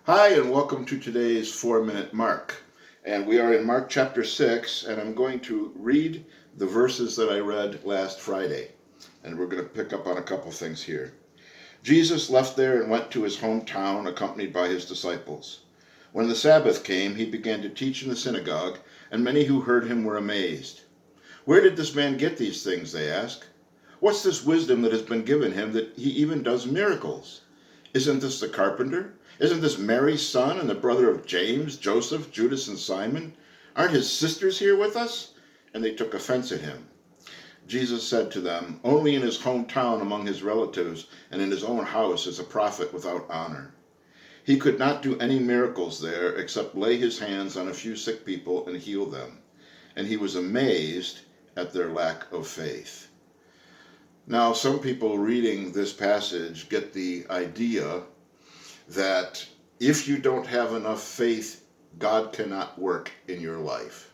Hi, and welcome to today's 4-Minute Mark. And we are in Mark chapter 6, and I'm going to read the verses that I read last Friday. And we're going to pick up on a couple things here. Jesus left there and went to his hometown, accompanied by his disciples. When the Sabbath came, he began to teach in the synagogue, and many who heard him were amazed. "Where did this man get these things?" they asked. "What's this wisdom that has been given him that he even does miracles? Isn't this the carpenter? Isn't this Mary's son and the brother of James, Joseph, Judas, and Simon? Aren't his sisters here with us?" And they took offense at him. Jesus said to them, "Only in his hometown among his relatives and in his own house is a prophet without honor." He could not do any miracles there except lay his hands on a few sick people and heal them. And he was amazed at their lack of faith. Now, some people reading this passage get the idea that if you don't have enough faith, God cannot work in your life.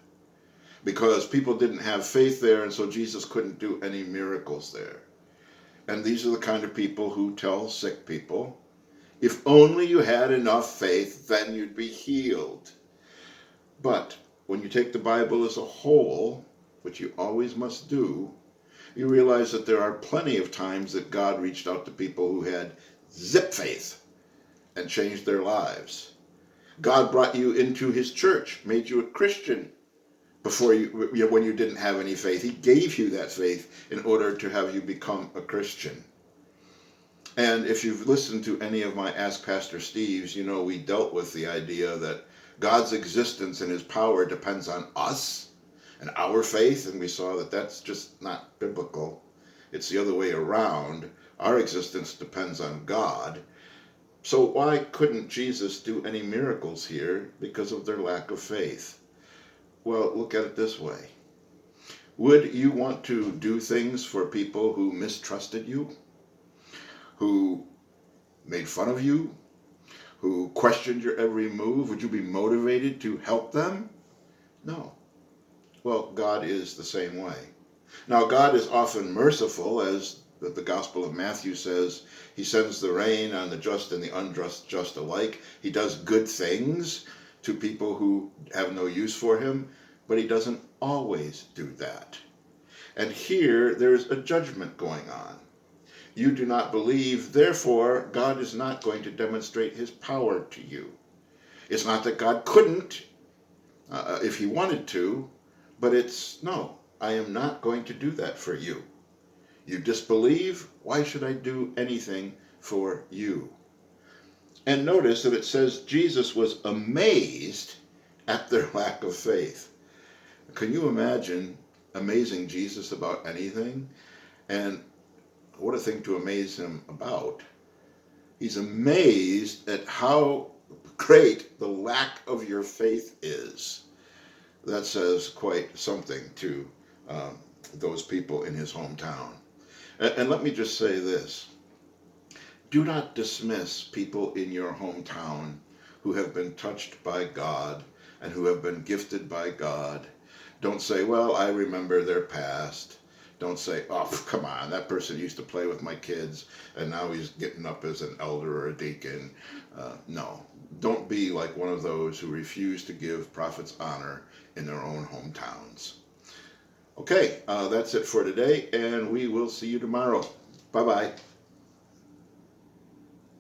Because people didn't have faith there, and so Jesus couldn't do any miracles there. And these are the kind of people who tell sick people, if only you had enough faith, then you'd be healed. But when you take the Bible as a whole, which you always must do, you realize that there are plenty of times that God reached out to people who had zip faith and changed their lives. God brought you into his church, made you a Christian when you didn't have any faith. He gave you that faith in order to have you become a Christian. And if you've listened to any of my Ask Pastor Steves, you know we dealt with the idea that God's existence and his power depends on us and our faith, and we saw that that's just not biblical. It's the other way around. Our existence depends on God. So why couldn't Jesus do any miracles here? Because of their lack of faith. Well, look at it this way. Would you want to do things for people who mistrusted you, who made fun of you, who questioned your every move? Would you be motivated to help them? No. Well, God is the same way. Now, God is often merciful, as the Gospel of Matthew says. He sends the rain on the just and the unjust alike. He does good things to people who have no use for him, but he doesn't always do that. And here, there's a judgment going on. You do not believe, therefore, God is not going to demonstrate his power to you. It's not that God couldn't, if he wanted to, but it's, no, I am not going to do that for you. You disbelieve, why should I do anything for you? And notice that it says Jesus was amazed at their lack of faith. Can you imagine amazing Jesus about anything? And what a thing to amaze him about. He's amazed at how great the lack of your faith is. That says quite something to those people in his hometown. And let me just say this. Do not dismiss people in your hometown who have been touched by God and who have been gifted by God. Don't say, well, I remember their past. Don't say, oh, come on, that person used to play with my kids and now he's getting up as an elder or a deacon. No, don't be like one of those who refuse to give prophets honor in their own hometowns. Okay, that's it for today, and we will see you tomorrow. Bye-bye.